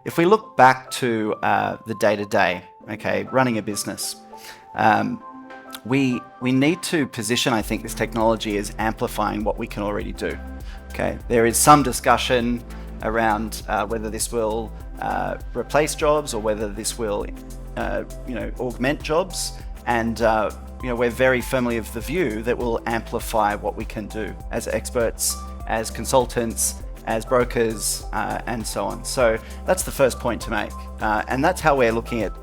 If we look back to the day-to-day, okay, running a business, we need to position, I think, this technology as amplifying what we can already do. Okay, there is some discussion around whether this will replace jobs or whether this will, augment jobs, and we're very firmly of the view that will amplify what we can do as experts, as consultants, as brokers, and so on. So that's the first point to make, and that's how we're looking at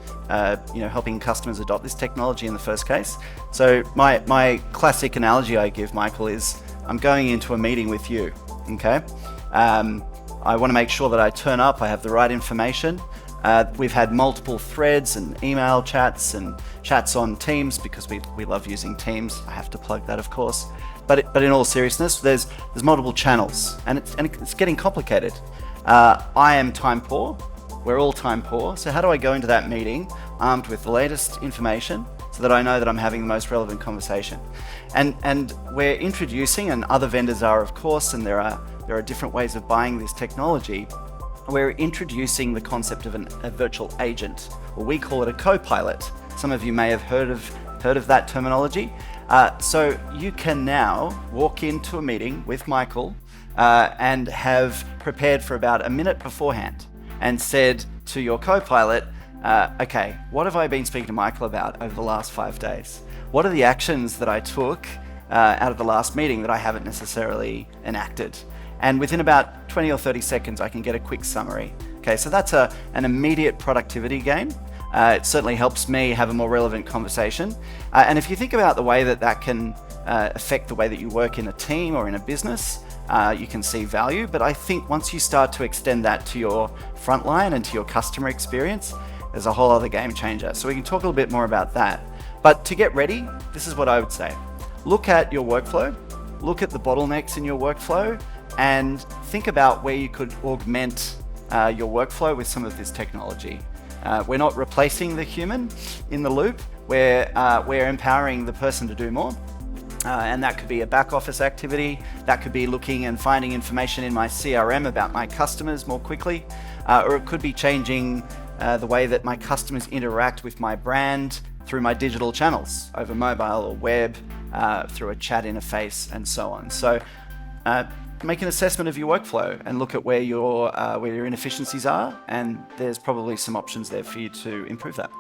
helping customers adopt this technology in the first case. So my classic analogy I give, Michael, is I'm going into a meeting with you. Okay, I want to make sure that I turn up, I have the right information. We've had multiple threads and email chats and chats on Teams because we love using Teams. I have to plug that, of course. But in all seriousness, there's multiple channels, and it's getting complicated. I am time poor. We're all time poor. So how do I go into that meeting armed with the latest information so that I know that I'm having the most relevant conversation? And we're introducing, and other vendors are, of course, and there are different ways of buying this technology. We're introducing the concept of a virtual agent, or we call it a co-pilot. Some of you may have heard of that terminology. So you can now walk into a meeting with Michael and have prepared for about a minute beforehand and said to your co-pilot, okay, what have I been speaking to Michael about over the last 5 days? What are the actions that I took out of the last meeting that I haven't necessarily enacted? And within about 20 or 30 seconds, I can get a quick summary. Okay, so that's an immediate productivity gain. It certainly helps me have a more relevant conversation. And if you think about the way that can affect the way that you work in a team or in a business, you can see value. But I think once you start to extend that to your frontline and to your customer experience, there's a whole other game changer. So we can talk a little bit more about that. But to get ready, this is what I would say. Look at your workflow, look at the bottlenecks in your workflow, and think about where you could augment your workflow with some of this technology. We're not replacing the human in the loop, we're empowering the person to do more. And that could be a back office activity, that could be looking and finding information in my CRM about my customers more quickly, or it could be changing the way that my customers interact with my brand through my digital channels, over mobile or web, through a chat interface, and so on. So make an assessment of your workflow and look at where your inefficiencies are, and there's probably some options there for you to improve that.